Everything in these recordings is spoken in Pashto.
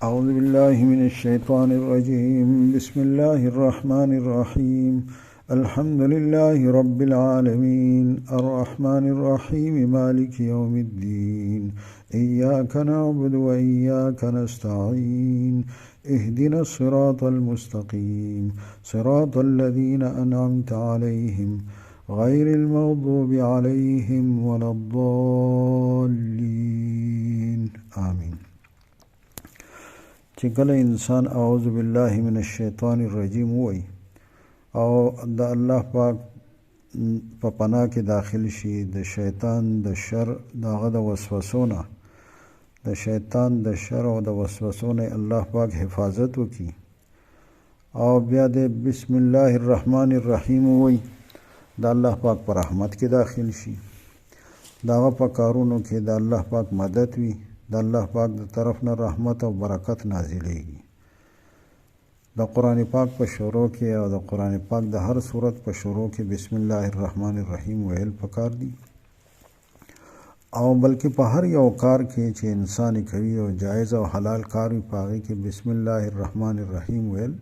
أعوذ بالله من الشيطان الرجيم. بسم الله الرحمن الرحيم. الحمد لله رب العالمين الرحمن الرحيم مالك يوم الدين إياك نعبد وإياك نستعين اهدنا الصراط المستقيم صراط الذين أنعمت عليهم غير المغضوب عليهم ولا الضالين آمين. چې کله انسان اعوذ بالله من الشیطان الرجیم وای او د الله پاک په پناه کې داخل شي د شیطان د شر دغه د وسوسونه د شیطان د شر او د وسوسونه الله پاک حفاظت وکي او بیا د بسم الله الرحمن الرحیم وای د الله پاک پر رحمت کې داخل شي دغه په کارونو کې د الله پاک مدد وي د الله پاک د طرف نه رحمت او برکت نازلېږي. د قرآن پاک په شروع کې او د قرآن پاک د هر سورت په شروع کې بسم الله الرحمن الرحیم ویل پکار دي او بلکې په هر یو کار کې چې انسان کوي او جایز او حلال کار وي په هغې کې بسم الله الرحمن الرحیم ویل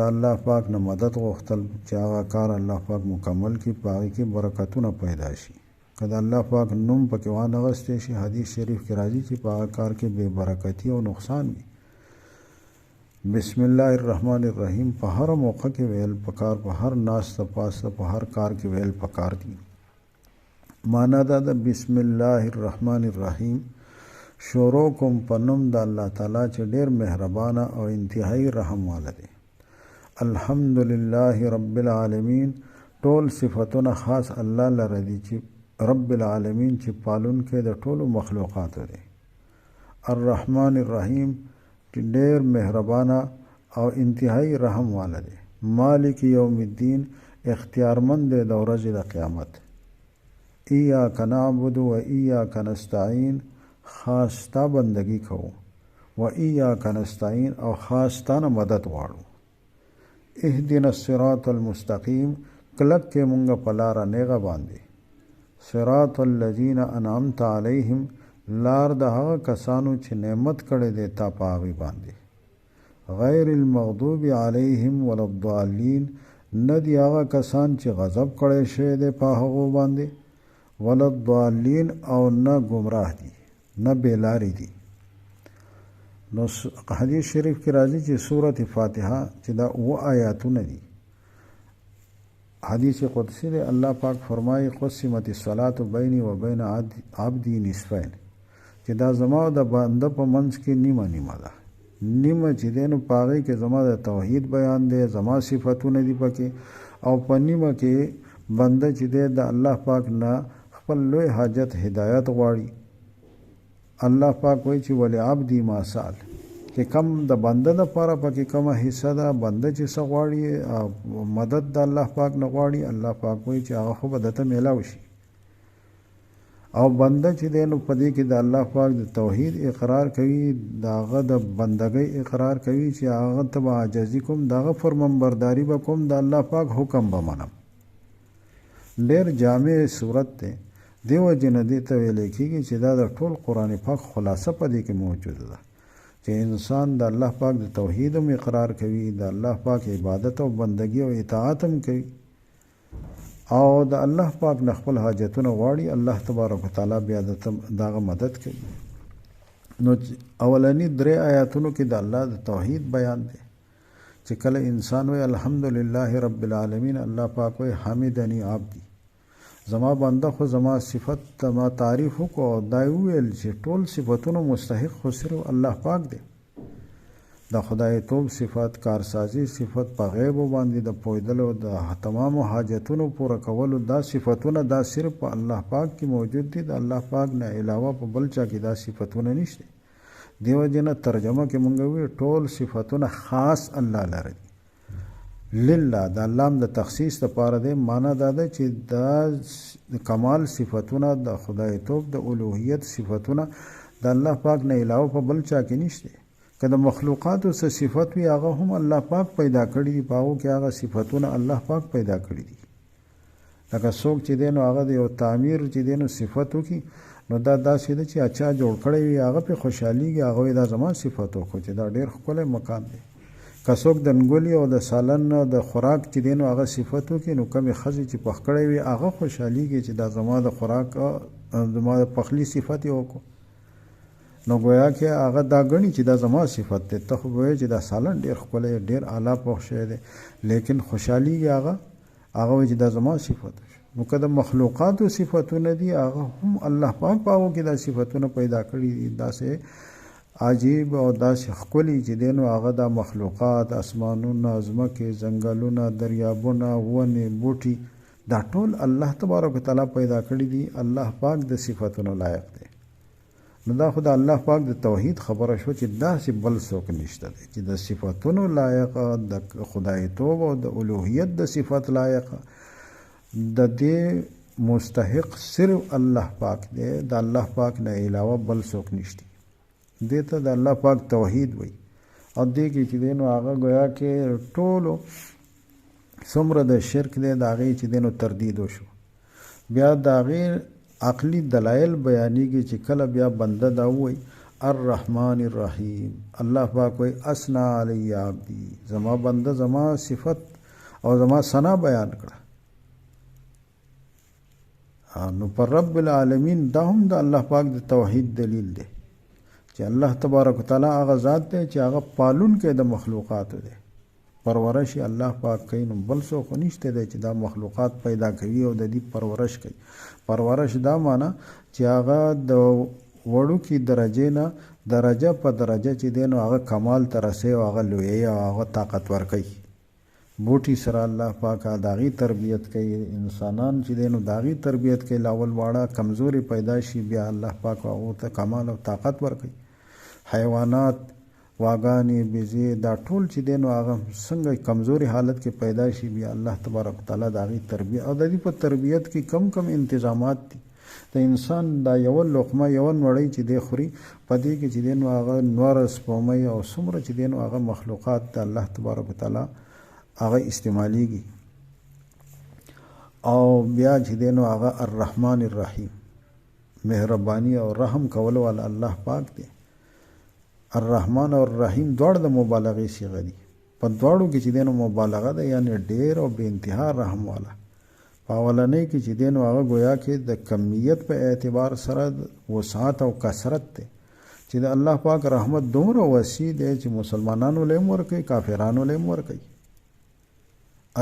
د الله پاک نه مدد غوښتل چې هغه کار الله پاک مکمل کړي په هغې کې برکتونه پیدا شي. که د الله پاک نوم پکې وانغستی شي حدیث شریف کې راځي چې په هغه کار کې بې برکتي او نقصان وي. بسم الله الرحمن الرحیم په هر موقع کې ویل پکار په هر ناسته پاسته په هر کار کې ویل پکار دي. معنا دا د بسم الله الرحمن الرحیم شروع کوم په نوم د الله تعالی چې ډېر مهربانه او انتهایی رحم والا دی. الحمدلله رب العالمین ټول صفتونه خاص الله لره دي چې رب العالمین چې پالون کې د ټولو مخلوقاتو دی. الرحمن الرحیم چې ډېر مهربانه او انتهایی رحم والا دی. مالک یوم الدین اختیارمند دی د ورځې د قیامت. ایاک نعبد و ایاک نستعین خاص تا بندگی کوو و ایاک نستعین او خاص تا نه مدد غواړو. اهدنا الصراط المستقیم کلک کې مونږ په لاره نیغه باندې صراط الذین انعمت علیهم لار د هغه کسانو چې نعمت کړی دی تا په هغوی باندې غیر المغضوب علیهم ولا الضالین نه دي هغه کسان چې غضب کړی شوی دی په هغو باندې ولا الضالین او نه ګمراه دي نه بېلارې دي. نو حدیث شریف کې راځي چې سورة فاتحه چې دا 7 آیاتونه دي. حدیث قدسی دی الله پاک فرمایي قسمت الصلاة بیني و بین عبدی نصفین چې دا زما د بنده په منځ کې نیمه نیمه ده. نیمه چې دی نو په هغې کې زما د توحید بیان دی زما صفتونه دي پکې او په نیمه کې بنده چې دی د الله پاک نه خپل لوی حاجت هدایت غواړي. الله پاک وایي چې ولعبدی ما سأل چې کم د بنده دپاره پکې کومه حصه ده بنده چې څه غواړي مدد د الله پاک نه غواړي الله پاک وایي چې هغه خو به درته میلاو شي. او بنده چې دی نو په دې کې د الله پاک د توحید اقرار کوي د هغه د بندګۍ اقرار کوي چې هغه ته به عاجزي کوم د هغه فرمانبرداري به کوم د الله پاک حکم به منم. ډېر جامع صورت دی دیو جن دې ته ویلی کېږي چې دا د ټول قرآن پاک خلاصه په دې کې موجوده ده چې انسان د الله پاک د توحید هم اقرار کوي د الله پاک عبادت او بندگی او اطاعت هم کوي او د الله پاک نه خپل حاجتونه غواړي الله تبارک وتعالی بیا دغه مدد کوي. نو اولنی 3 آیاتونو کې د الله د توحید بیان دی چې کله انسان وی الحمدلله رب العالمین الله پاک وی حمدنی عبدی زما بنده خو زما صفت ما تعریف وکړو او دا ویل چې ټول صفتونو مستحق خو صرف الله پاک دی. د خدای توب صفت کارسازی صفت په غیب باندې د پویدلو د تمام حاجتونو پوره کولو دا صفتونه دا صرف په الله پاک کې موجود دي. د الله پاک نه علاوه په بل چا کې دا صفتونه نشته. دیو جن ترجمه کې مونږ وی ټول صفتونه خاص الله لري. لله دا لام د تخصیص لپاره دی. معنا دا ده چې دا کمال صفتونه د خدای توب د الوهیت صفتونه د الله پاک نه علاوه په بل چا کې نشته. که د مخلوقاتو څه صفت وي هغه هم الله پاک پیدا کړي دي په هغو کې هغه صفتونه الله پاک پیدا کړي دي. لکه څوک چې دی نو هغه د یو تعمیر چې دی نو صفت وکړي نو دا داسې ده چې اچا جوړ کړی وي هغه پې خوشحالېږي، هغه وایي دا زما صفت وکړو چې دا ډېر ښکلی مکان دی. که څوک د نګولي او د سالن د خوراک چې دی نو هغه صفت وکړي، نو کمې ښځې چې پخ کړی وي هغه خوشحالېږي چې دا زما د خوراک زما د پخلي صفت یې وکړو. نو ګویا کې هغه دا ګڼي چې دا زما صفت دی. ته خو وایې چې دا سالن ډېر ښکلی ډېر اعلی پخ شوی دی، لیکن خوشحالېږي هغه وایي چې دا زما صفت دی. نو که د مخلوقاتو صفتونه دي هغه هم الله پاک په هغو کې دا صفتونه پیدا کړي دي، داسې عجیب او داسې ښکلي چې دی نو هغه دا مخلوقات، اسمانونه، ځمکې، ځنګلونه، دریابونه، ونې، بوټي، دا ټول الله تبارک وتعالی پیدا کړي دي. الله پاک د صفتونو لایق دی. نو دا خو د الله پاک د توحید خبره شو چې داسې بل څوک نشته دی چې د صفتونو لایق، د خدایتوب او د الوهیت د صفت لایق، د دې مستحق صرف الله پاک دی. د الله پاک نه علاوه بل څوک نشته. دې ته د الله پاک توحید وایي. او دې کې چې دی نو هغه ګویا کې ټولو څومره د شرک دی د هغې چې دی نو تردید وشو. بیا د هغې عقلي دلایل بیانېږي چې کله بیا بنده دا ووایي الرحمن الرحیم، الله پاک وایي اثنا علی عبدی، زما بنده زما صفت او زما ثنا بیان کړه. نو پر رب العالمین دا هم د الله پاک د توحید دلیل دی چې الله تبارک وتعالی هغه ذات دی چې هغه پالونکی د مخلوقاتو دی، پرورش الله پاک کوي. نو بل څوک نشته دی چې دا مخلوقات پیدا کوي او د دې پرورش کوي. پرورش دا معنا چې هغه د وړوکي درجې نه درجه په درجه چې دی نو هغه کمال ته رسوي او هغه لویوي او هغه طاقتور کوي. بوټي سره الله پاک د هغې تربیت کوي، انسانان چې دی نو د هغې تربیت کوي. لاول واړه کمزوري پیدا شي بیا الله پاک هغو ته کمال او طاقت ورکوي. حیوانات، واګانې، بیزې، دا ټول چې دی نو هغه څنګه کمزوري حالت کې پیدا شي بیا الله تبارک وتعالی د هغې تربیت او د دې په تربیت کې کم کم انتظامات دي. د انسان دا یوه لقمه یوه نوړۍ چې دی خوري په دې کې چې دی نو هغه نوره سپومۍ او څومره چې دی نو هغه مخلوقات د الله تبارک وتعالی هغه استعمالیږي. او بیا چې دی نو هغه الرحمن الرحیم، مهرباني او رحم کولو والا الله پاک دی. الرحمن او الرحیم دواړه د مبالغې صیغه دي. په دواړو کې چې دی نو مبالغه ده، یعنی ډېر او بې انتها رحم والا. په اولنۍ کې چې دی نو هغه ګویا کې د کمیت په اعتبار سره وسعت او کثرت دی چې د الله پاک رحمت دومره وسیع دی چې مسلمانانو له هم ورکوي، کافرانو له هم ورکوي.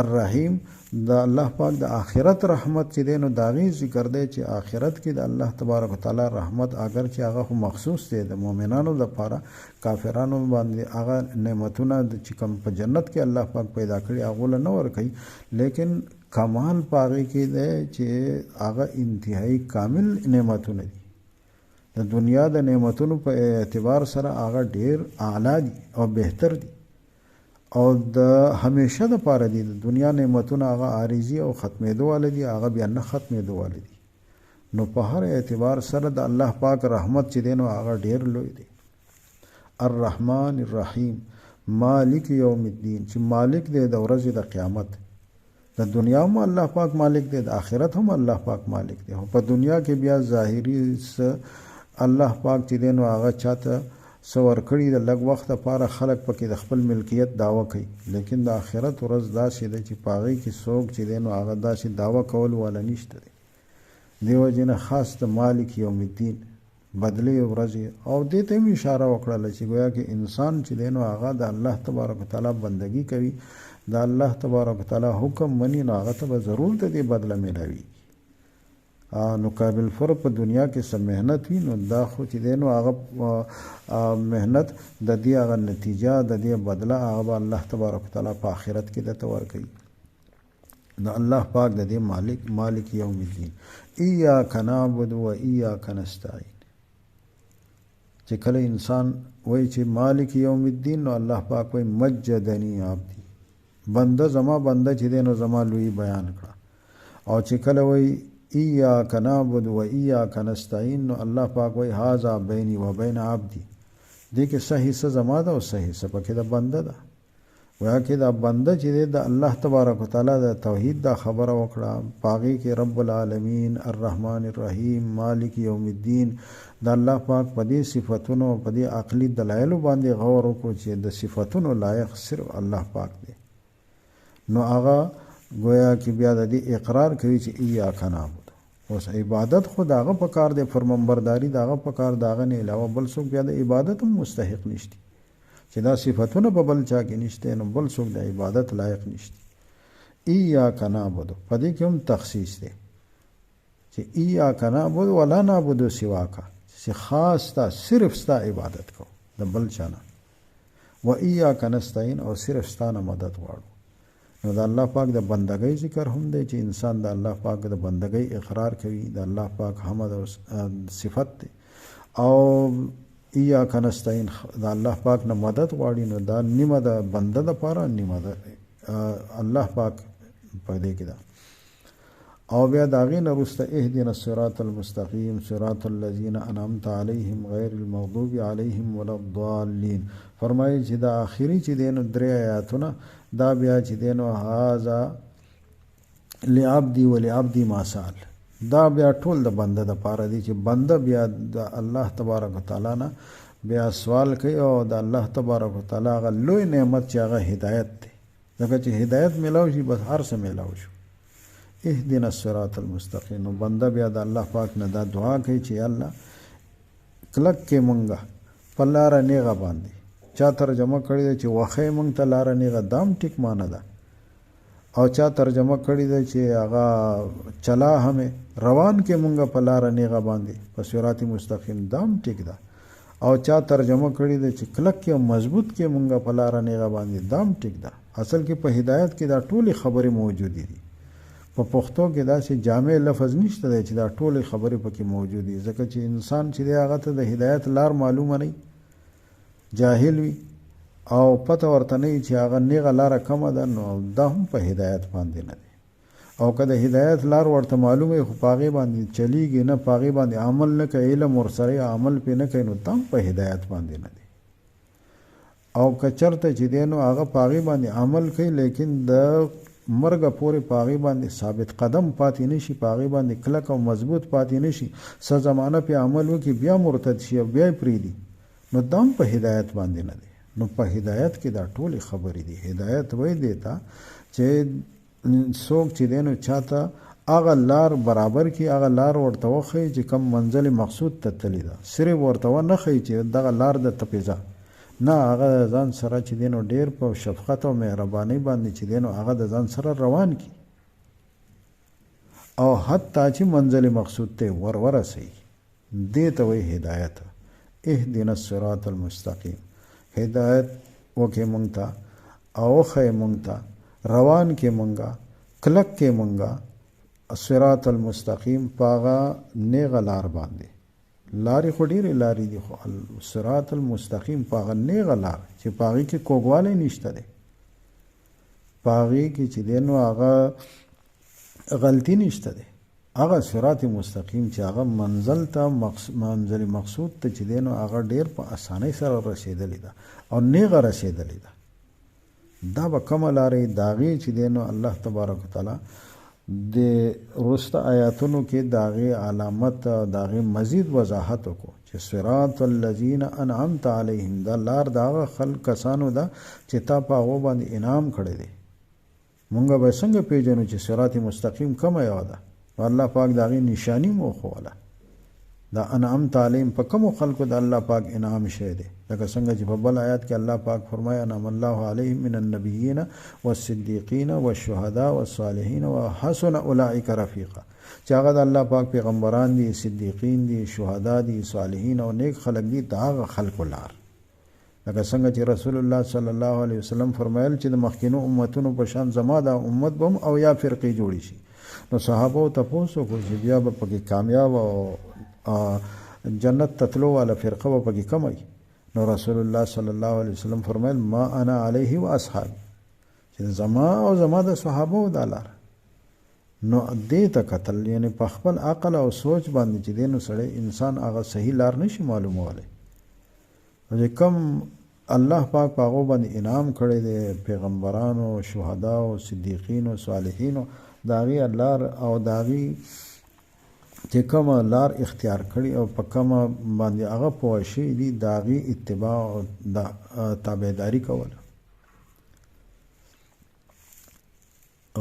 الرحیم د الله پاک د آخرت رحمت چې دی نو د هغې ذکر دی چې آخرت کې د الله تبارک وتعالی رحمت اگر چې هغه خو مخصوص دی د مؤمنانو لپاره، کافرانو باندې هغه نعمتونه چې کوم په جنت کې الله پاک پیدا کړي هغو له نه ورکوي، لیکن کمال په هغې کې دی چې هغه انتهایی کامل نعمتونه دي. د دنیا د نعمتونو په اعتبار سره هغه ډېر اعلی دي او بهتر دي او د همیشه د پاره دي. د دنیا نعمتونه هغه عارضي او ختمېدو واله دي، هغه بیا نه ختمېدو واله دي. نو په هر اعتبار سره د الله پاک رحمت چې دی نو هغه ډېر لوی دی. الرحمن الرحیم، مالک یوم الدین، چې مالک دی د ورځې د قیامت. د دنیا هم الله پاک مالک دی، د آخرت هم الله پاک مالک دی. په دنیا کې بیا ظاهري الله پاک چې دی نو هغه چاته څه ورکړي د لږ وخت لپاره خلک پکې د خپل ملکیت دعوه کوي، لیکن د آخرت ورځ داسې ده چې په هغې کې څوک چې دی نو هغه داسې دعوه کول والا نشته دی. دې وجې نه خاص د مالک یوم الدین بدلې ورځې او دې ته هم اشاره وکړله چې گویا کې انسان چې دی نو هغه د الله تبارک وتعالی بندګي کوي، د الله تبارک وتعالی حکم مني، نو هغه ته به ضرور د دې بدله میلاوي. نو قابل فرق په دنیا کې څه محنت وي نو دا خو چې دی نو هغه محنت د دې هغه نتیجه د دې بدله هغه به الله تبارک وتعالی په آخرت کې درته ورکوي. نو الله پاک د دې مالک یوم الدین. ایاک نعبد و ایاک نستعین، چې کله انسان وایي چې مالک یوم الدین نو الله پاک وایي مجدنی عبدی، بنده زما بنده چې دی نو زما لوی بیان کړه. او چې کله وایي ایاک نعبد و ایاک نستعین نو الله پاک وایي هذا بیني و بین عبدی، دې کې صحیح څه زما ده او صحیح څه پکې د بنده ده. ویا کې دا بنده چې د الله تبارک وتعالى د توحید دا خبره وکړه، پاغي کې رب العالمین الرحمن الرحیم مالک یوم الدین د الله پاک په دې صفاتونو په دې عقلي دلایلو باندې غور وکړو چې د صفاتونو لایق صرف الله پاک دی، نو هغه گویا کې بیا د دې اقرار کوي چې ایاک نعبد. اوس عبادت خو داغه په کار دی، فرمانبرداري داغه په کار، داغه نه علاوه بل څوک بیا د عبادت هم مستحق نشتی چې دا صفاتونه په بل چا کې نشته، نو بل څوک د عبادت لایق نشته. ایاک نعبد په دې کې هم تخصیص دی چې ایاک نعبد ولا نعبد سواک، چې خاص تا صرف ستا عبادت کو د بل چا نه، و ایاک نستعین او صرف ستا نه مدد غواړو. نو د الله پاک د بندګۍ ذکر هم دی چې انسان د الله پاک د بندګۍ اقرار کوي، د الله پاک حمد او صفت دی، او ایاک نستعین د الله پاک نه مدد غواړي، نو دا نیمه د بنده د پاره، نیمه د الله پاک په دې کې ده. او بیا د هغې نه وروسته اهدنا الصراط المستقیم صراط الذین انعمت علیهم غیر المغضوب علیهم ولا الضالین. فرمایي چې دا آخري چې دی نو 3 آیاتونه دا بیا چې دی نو هذا لعبدي ولعبدي ما سأل، دا بیا ټول د بنده د پاره دی چې بنده بیا د الله تبارک وتعالی نه بیا سوال کوي، او د الله تبارک وتعالی هغه لوی نعمت چې هغه هدایت دی، ځکه چې هدایت میلاو شي بس هر څه میلاو شو. اهدنا الصراط المستقیم، نو بنده بیا د الله پاک نه دا دعا کوي چې الله کلک کې مونږه په لاره نیغه باندې، چا ترجمه کړی دی چې وخی مونږ ته لاره نیغه، دام ټیک معنی ده، او چا ترجمه کړی دی چې هغه چلا همې روان کې مونږه په لاره نیغه باندې په صراط مستقیم، دام ټیک ده، او چا ترجمه کړی دی چې کلک کې مضبوط کې مونږه په لاره نیغه باندې، دام ټیک ده. اصل کې په هدایت کې دا ټولې خبرې موجودې دي، په پښتو کې داسې جامع لفظ نشته دی چې دا ټولې خبرې پکې موجود دي، ځکه چې انسان چې دی هغه ته د هدایت لار معلومه نه، جاهل وي او پته ورته نه چې هغه نیغه لاره کومه ده، نو دا هم په هدایت باندې نه دی. او که د هدایت لار ورته معلومه خو په هغې باندې چلیږي نه، په هغې باندې عمل نه کوي، علم ورسره عمل پې نه کوي، نو دا هم په هدایت باندې نه دی. او که چېرته چې دی نو هغه په هغې باندې عمل کوي لیکن د مرګه پورې په هغې باندې ثابت قدم پاتې نه شي، په هغې باندې کلک او مضبوط پاتې نه شي، څه زمانه پې عمل وکړي بیا مرتد شي او بیا یې پرېږدي، نو دا هم په هدایت باندې نه دی. نو په هدایت کې دا ټولې خبرې دي. هدایت وایي دی ته چې څوک چې دی نو چاته هغه لار برابر کړي، هغه لار ورته وښیي چې کوم منزل مقصود ته تللی ده، صرف ورته ونه ښیي چې دغه لار د ته پېځه نه، هغه ځان سره چې دی نو ډېر په شفقت او مهربانۍ باندې چې دی نو هغه د ځان سره روان کړي، او حتی چې منزل مقصود ته ورسوي، دې ته وایي هدایت. اهدنا الصراط المستقیم، هدایت وکې مونږ ته او وښیې مونږ ته، روان کې مونږه، کلک کې مونږه، الصراط المستقیم په هغه نیغه لار باندې. لارې خو ډېرې لارې دي، خو صراط المستقیم په هغه نیغه لار چې په هغې کې کوږوالی نشته دی، په هغې کې چې دی نو هغه غلطي نشته دی، هغه صراط مستقیم چې هغه منزل ته منزل مقصود ته چې دی نو هغه ډېر په اسانۍ سره رسېدلی ده او نیغه رسېدلی ده. دا به کومه لارې د هغې چې دی نو الله تبارک وتعالی د وروسته آیاتونو کې د هغې علامت د هغې مزید وضاحت وکړو چې صراط الذین انعمت علیهم، دا لار د هغه خلک کسانو ده چې تا په هغو باندې انعام کړی دی. مونږ به څنګه پیژنو چې صراط مستقیم کومه یوه ده؟ الله پاک د هغې نشاني مو وښوله، دا انعمت علیهم په کومو خلکو د الله پاک انعام شوی دی، لکه څنګه چې په بل آیات کې الله پاک فرمایي انعم الله علیهم من النبیین والصدیقین والشهداء والصالحین وحسن اولئک رفیقا، چې هغه د الله پاک پیغمبران دي، صدیقین دي، شهدا دي، صالحین او نیک خلک دي، د هغه خلکو لار. لکه څنګه چې رسول الله صلی الله علیه وسلم فرمایل چې د مخکینو امتونو په شان زما د امت به هم او یا فرقې جوړې شي، نو صحابو تپوس وکړو چې بیا به پکې کامیاب او جنت تتلو والا فرقه به پکې کم وي، نو رسول الله صلی الله علیه وسلم فرمایل ما انا علیه و اصحابي، چې زما او زما د صحابو دا لار. نو دې ته کتل یعنی په خپل عقل او سوچ باندې چې دی نو سړی انسان هغه صحیح لار نشي معلومولی، چې کم الله پاک په هغو باندې انعام کړی دی، پیغمبرانو، شهداو، صدیقینو، صالحینو، د هغې لار او د هغې چې کومه لار اختیار کړي او په کومه باندې هغه پوه شوي دي د هغې اتباع او د تابعداري کوله.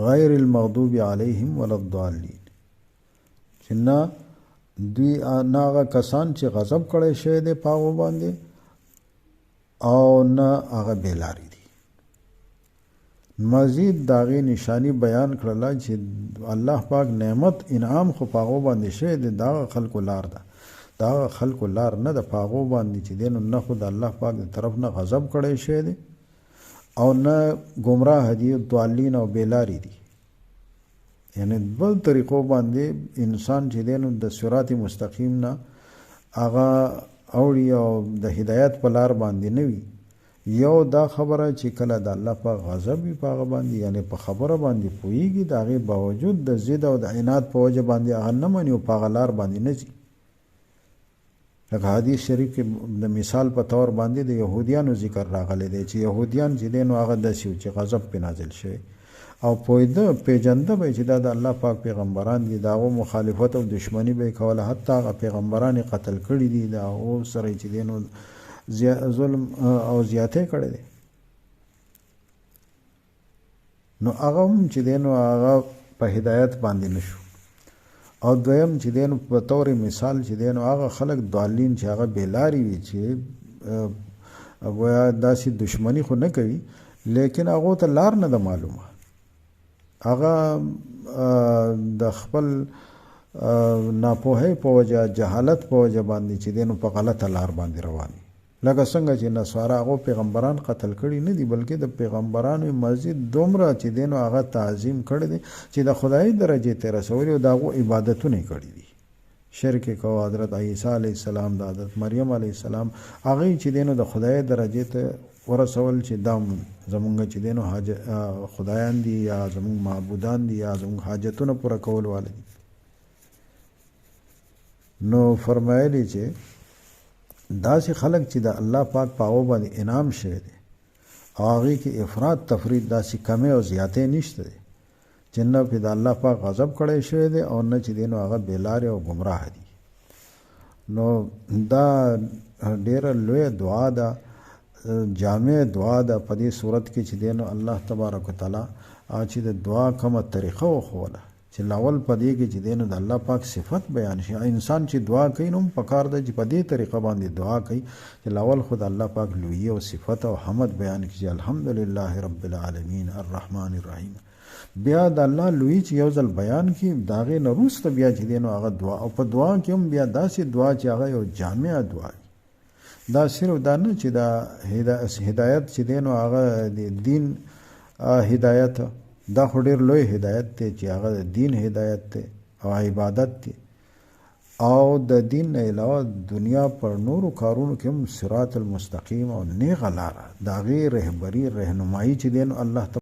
غیر المغضوب علیهم ولا الضالین، چې نه دوی نه هغه کسان چې غضب کړی شوی دی په هغو باندې او نه هغه بېلارې دي. مزید د هغې نشاني بیان کړله چې الله پاک نعمت انعام خو په هغو باندې شوی دی، د هغه خلکو لار ده، د هغه خلکو لار نه ده په هغو باندې چې دی نو نه خو د الله پاک د طرف نه غضب کړی شوی دی او نه ګمراه دي، ضالین او بېلارې دي. یعنی بل طریقو باندې انسان چې دی نو د صراط مستقیم نه هغه اوړي او د هدایت په لار باندې نه وي. یو دا خبره چې کله د الله په غضب وي په هغه باندې، یعنی په خبره باندې پوهېږي، د هغې باوجود د ضد او د عناد په وجه باندې هغه نه مني او په هغه لار باندې نه ځي. لکه حدیث شریف کې د مثال په طور باندې د یهودیانو ذکر راغلی دی چې یهودیان چې دی نو هغه داسې و چې غضب پې نازل شوی او پوهېده پیژنده به چې دا د الله پاک پیغمبران دي، د هغو مخالفت او دشمني به یې کوله، حتی هغه پیغمبران یې قتل کړي دي، د هغو سره چې دی نو ظلم او زیاتی کړی دی. نو هغه هم چې دی نو هغه په هدایت باندې نشو. او دویم چې دی نو په طور مثال چې دی نو هغه خلک ضالین چې هغه بېلارې وي چې گویا داسې دشمني خو نه کوي لیکن هغو ته لار نه ده معلومه، هغه د خپل ناپوهۍ په وجه، جهالت په وجه باندې چې دی نو په غلطه لار باندې روان دي. لکه څنګه چې نصارا هغو پیغمبران قتل کړي نه دي بلکې د پیغمبرانو مزید دومره چې دی نو هغه تعظیم کړی دی چې د خدای درجې ته رسولي او د هغو عبادتونه یې کړي دي. شرک یې کوه، حضرت عیسی علیه السلام، د حضرت مریم علیه السلام هغه چې دی نو د خدای درجې ته ورسول چې دا زمونږ چې دی نو خدایان دي یا زمونږ معبودان دي یا زمونږ حاجتونه پوره کول واله دي. نو فرمایلی چې داسې خلک چې د الله پاک په هغو باندې انعام شوی دی او هغې کې افراط تفرید داسې کمې او زیاتې نشته دی چې نه پې د الله پاک غضب کړی شوی دی او نه چې دی نو هغه بېلارې او ګمراه دي. نو دا ډېره لویه دعا ده، جامع دعا ده په دې صورت کې چې دی نو الله تبارک وتعالی چې د دعا کومه طریقه وښوله چې لاول په دې کې چې دی نو د الله پاک صفت بیان شي. انسان چې دعا کوي نو پکار ده چې په دې طریقه باندې دعا کوي چې لاول خو د الله پاک لویي او صفت او حمد بیان کړي چې الحمدلله رب العالمین الرحمن الرحیم. بیا د الله لویي چې یو ځل بیان کړي د هغې نه وروسته بیا چې دی نو هغه دعا، او په دعا کې هم بیا داسې دعا چې هغه یو جامع دعا وي. دا صرف دا نه چې دا هدایت چې دی نو هغه د دین هدایت، دا خو ډېر لوی هدایت دی چې هغه د دین هدایت دی او عبادت دی او د دین نه علاوه دنیا پر نورو کارونو کې هم صراط المستقیم او نیغه لاره د هغې رهبري رهنمایي چې دی نو الله